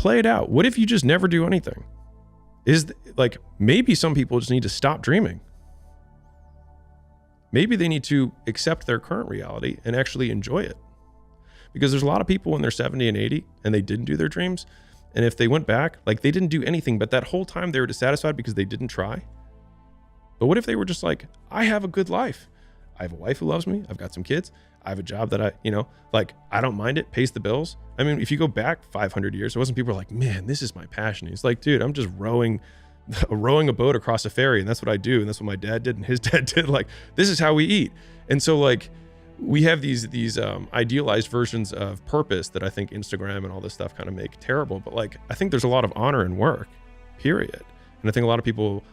play it out. What if you just never do anything? Like, maybe some people just need to stop dreaming. Maybe they need to accept their current reality and actually enjoy it. Because there's a lot of people when they're 70 and 80 and they didn't do their dreams. And if they went back, like they didn't do anything, but that whole time they were dissatisfied because they didn't try. But what if they were just like, I have a good life. I have a wife who loves me. I've got some kids. I have a job that I don't mind it, pays the bills. I mean, if you go back 500 years, it wasn't people were like, man, this is my passion. He's like, dude, I'm just rowing a boat across a ferry. And that's what I do. And that's what my dad did. And his dad did. Like, this is how we eat. And so like, we have these idealized versions of purpose that I think Instagram and all this stuff kind of make terrible. But like, I think there's a lot of honor in work, period. And I think a lot of people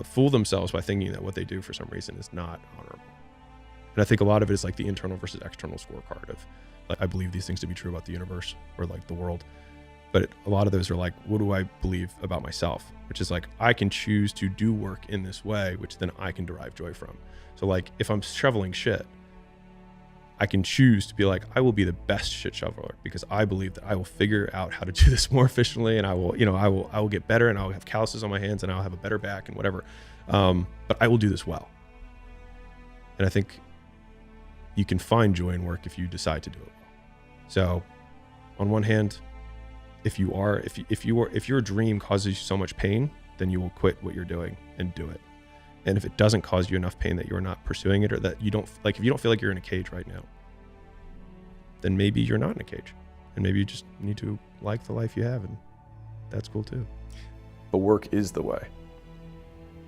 fool themselves by thinking that what they do for some reason is not honorable. And I think a lot of it is like the internal versus external scorecard of like, I believe these things to be true about the universe or like the world. But a lot of those are like, what do I believe about myself? Which is like, I can choose to do work in this way, which then I can derive joy from. So like, if I'm shoveling shit, I can choose to be like, I will be the best shit shoveler because I believe that I will figure out how to do this more efficiently, and I will get better, and I'll have calluses on my hands, and I'll have a better back and whatever. But I will do this well. And I think you can find joy in work if you decide to do it well. So on one hand, if your dream causes you so much pain, then you will quit what you're doing and do it. And if it doesn't cause you enough pain that you're not pursuing it, or that you don't like, if you don't feel like you're in a cage right now, then maybe you're not in a cage, and maybe you just need to like the life you have, and that's cool too. But work is the way.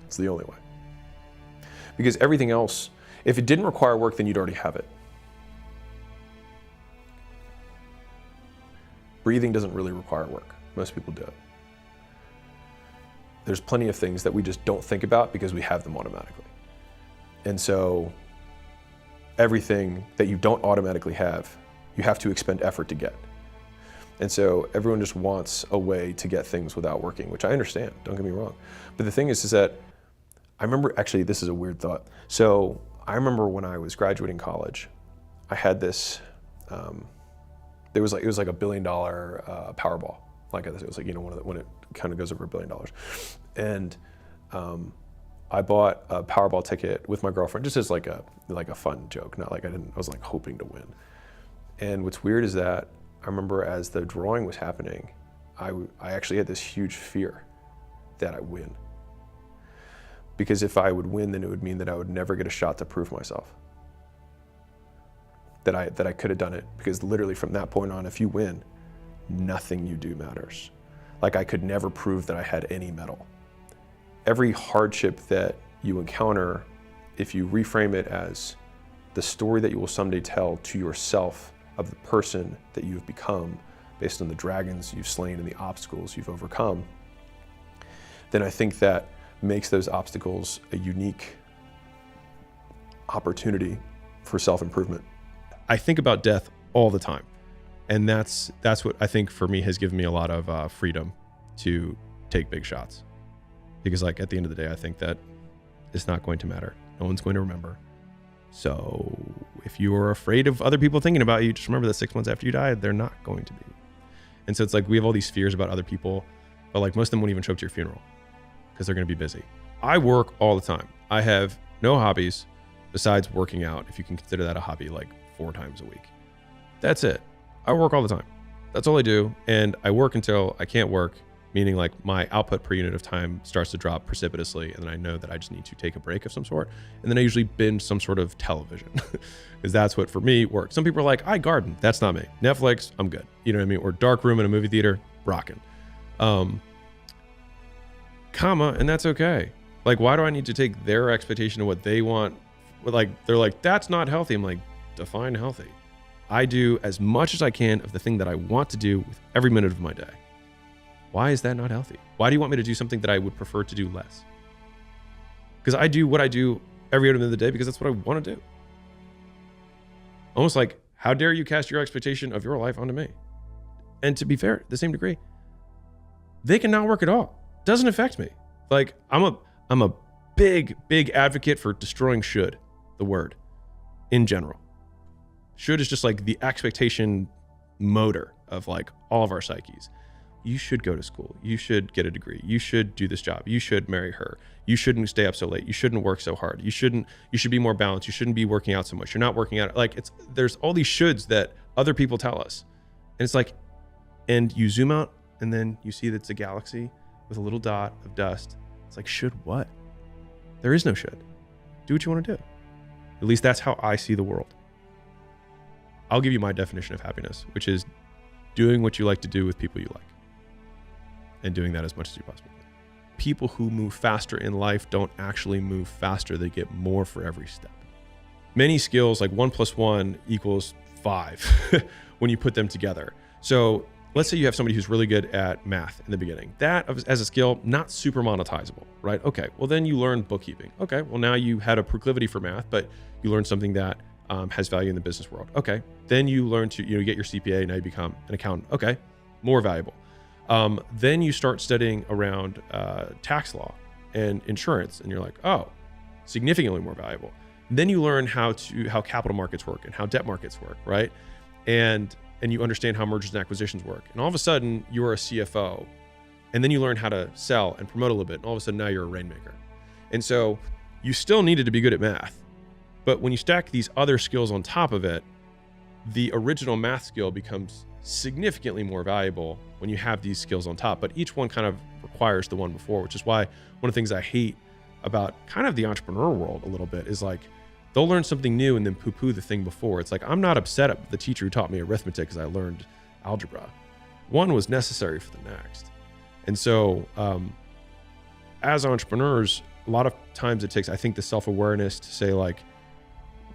It's the only way. Because everything else, if it didn't require work, then you'd already have it. Breathing doesn't really require work. Most people do it. There's plenty of things that we just don't think about because we have them automatically. And so everything that you don't automatically have, you have to expend effort to get. And so everyone just wants a way to get things without working, which I understand, don't get me wrong. But the thing is that I remember, actually, this is a weird thought. So I remember when I was graduating college, I had this, it was like $1 billion Powerball. Like it was like, when it kind of goes over $1 billion. And I bought a Powerball ticket with my girlfriend just as like a fun joke, not like I was like hoping to win. And what's weird is that I remember as the drawing was happening, I actually had this huge fear that I win. Because if I would win, then it would mean that I would never get a shot to prove myself. That I could have done it, because literally from that point on, if you win, nothing you do matters. Like I could never prove that I had any mettle. Every hardship that you encounter, if you reframe it as the story that you will someday tell to yourself of the person that you've become based on the dragons you've slain and the obstacles you've overcome, then I think that makes those obstacles a unique opportunity for self-improvement. I think about death all the time. And that's what I think for me has given me a lot of freedom to take big shots. Because like at the end of the day, I think that it's not going to matter. No one's going to remember. So if you are afraid of other people thinking about you, just remember that 6 months after you die, they're not going to be. And so it's like we have all these fears about other people, but like most of them won't even show up to your funeral because they're going to be busy. I work all the time. I have no hobbies besides working out, if you can consider that a hobby, like 4 times a week. That's it. I work all the time. That's all I do. And I work until I can't work, meaning like my output per unit of time starts to drop precipitously. And then I know that I just need to take a break of some sort. And then I usually binge some sort of television because that's what for me works. Some people are like, I garden. That's not me. Netflix, I'm good. You know what I mean? Or dark room in a movie theater, rocking. And that's okay. Like, why do I need to take their expectation of what they want? Like, they're like, that's not healthy. I'm like, define healthy. I do as much as I can of the thing that I want to do with every minute of my day. Why is that not healthy? Why do you want me to do something that I would prefer to do less? Because I do what I do every minute of the day because that's what I want to do. Almost like, how dare you cast your expectation of your life onto me? And to be fair, to the same degree, they can not work at all. Doesn't affect me. Like I'm a big advocate for destroying should, the word, in general. Should is just like the expectation motor of like all of our psyches. you should go to school. You should get a degree. You should do this job. You should marry her. You shouldn't stay up so late. You shouldn't work so hard. You should be more balanced. You shouldn't be working out so much. You're not working out. Like there's all these shoulds that other people tell us. And it's like, and you zoom out and then you see that it's a galaxy with a little dot of dust. It's like, should what? There is no should. Do what you want to do. At least that's how I see the world. I'll give you my definition of happiness, which is doing what you like to do with people you like and doing that as much as you possibly can. People who move faster in life don't actually move faster. They get more for every step. Many skills, like 1 + 1 = 5 when you put them together. So let's say you have somebody who's really good at math in the beginning. That as a skill, not super monetizable, right? Okay, well then you learn bookkeeping. Okay, well now you had a proclivity for math, but you learned something that has value in the business world. Okay, then you learn to you get your CPA, now you become an accountant. Okay, more valuable. Then you start studying around tax law and insurance, and you're like, oh, significantly more valuable. Then you learn how capital markets work and how debt markets work, right? And you understand how mergers and acquisitions work. And all of a sudden, you're a CFO. And then you learn how to sell and promote a little bit. And all of a sudden, now you're a rainmaker. And so you still needed to be good at math. But when you stack these other skills on top of it, the original math skill becomes significantly more valuable when you have these skills on top. But each one kind of requires the one before, which is why one of the things I hate about kind of the entrepreneur world a little bit is like, they'll learn something new and then poo-poo the thing before. It's like, I'm not upset at the teacher who taught me arithmetic because I learned algebra. One was necessary for the next. And so as entrepreneurs, a lot of times it takes, I think, the self-awareness to say like,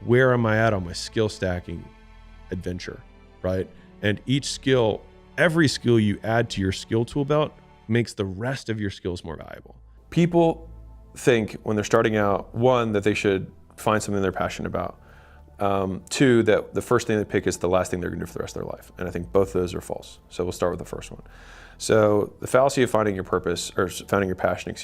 where am I at on my skill stacking adventure, right? And each skill, every skill you add to your skill tool belt makes the rest of your skills more valuable. People think when they're starting out, one, that they should find something they're passionate about. Two, that the first thing they pick is the last thing they're gonna do for the rest of their life. And I think both of those are false. So we'll start with the first one. So the fallacy of finding your purpose, or finding your passion,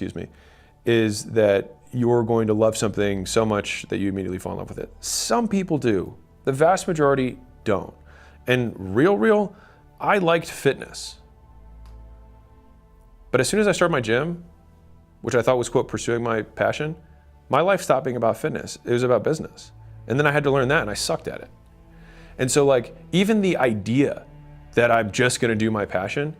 is that you're going to love something so much that you immediately fall in love with it. Some people do. The vast majority don't. And real, I liked fitness. But as soon as I started my gym, which I thought was, quote, pursuing my passion, my life stopped being about fitness. It was about business. And then I had to learn that and I sucked at it. And so like, even the idea that I'm just gonna do my passion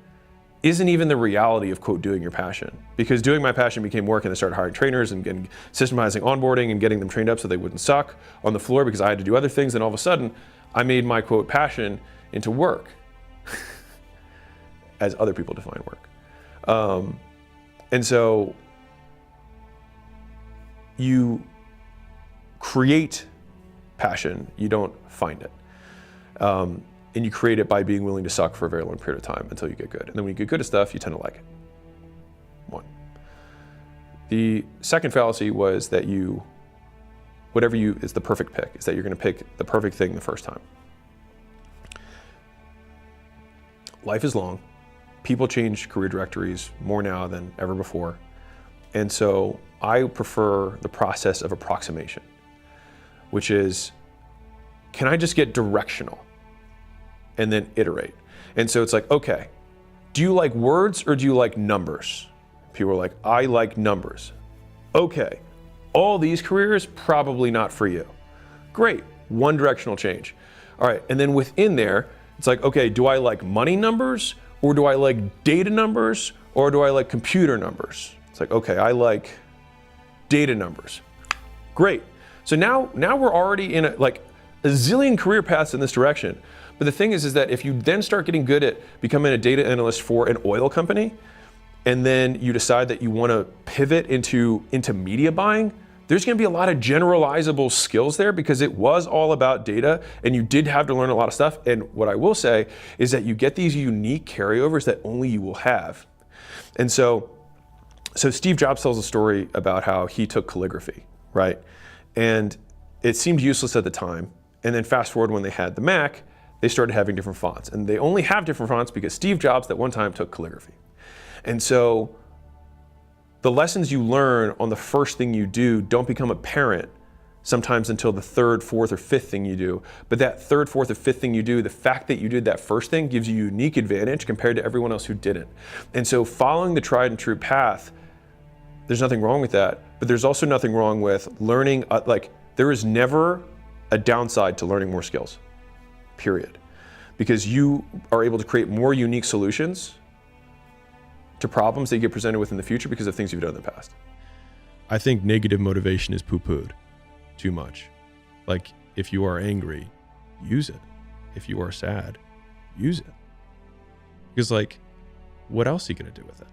isn't even the reality of, quote, doing your passion. Because doing my passion became work, and I started hiring trainers and getting systematizing onboarding and getting them trained up so they wouldn't suck on the floor because I had to do other things. And all of a sudden, I made my, quote, passion into work, as other people define work. And so you create passion, you don't find it. And you create it by being willing to suck for a very long period of time until you get good. And then when you get good at stuff, you tend to like it. One. The second fallacy was that is the perfect pick, is that you're gonna pick the perfect thing the first time. Life is long. People change career directories more now than ever before. And so I prefer the process of approximation, which is, can I just get directional and then iterate? And so it's like, okay, do you like words or do you like numbers? People are like, I like numbers. Okay, all these careers, probably not for you. Great, one directional change. All right, and then within there, it's like, okay, do I like money numbers or do I like data numbers or do I like computer numbers? It's like, okay, I like data numbers. Great. So now we're already in a zillion career paths in this direction. But the thing is that if you then start getting good at becoming a data analyst for an oil company, and then you decide that you want to pivot into media buying, there's going to be a lot of generalizable skills there because it was all about data and you did have to learn a lot of stuff. And what I will say is that you get these unique carryovers that only you will have. And so Steve Jobs tells a story about how he took calligraphy, right? And it seemed useless at the time. And then fast forward when they had the Mac, they started having different fonts. And they only have different fonts because Steve Jobs at one time took calligraphy. And so the lessons you learn on the first thing you do don't become apparent sometimes until the third, fourth, or fifth thing you do. But that third, fourth, or fifth thing you do, the fact that you did that first thing gives you a unique advantage compared to everyone else who didn't. And so following the tried and true path, there's nothing wrong with that, but there's also nothing wrong with learning, there is never a downside to learning more skills, period. Because you are able to create more unique solutions to problems that you get presented with in the future because of things you've done in the past. I think negative motivation is poo-pooed too much. Like, if you are angry, use it. If you are sad, use it. Because, like, what else are you going to do with it?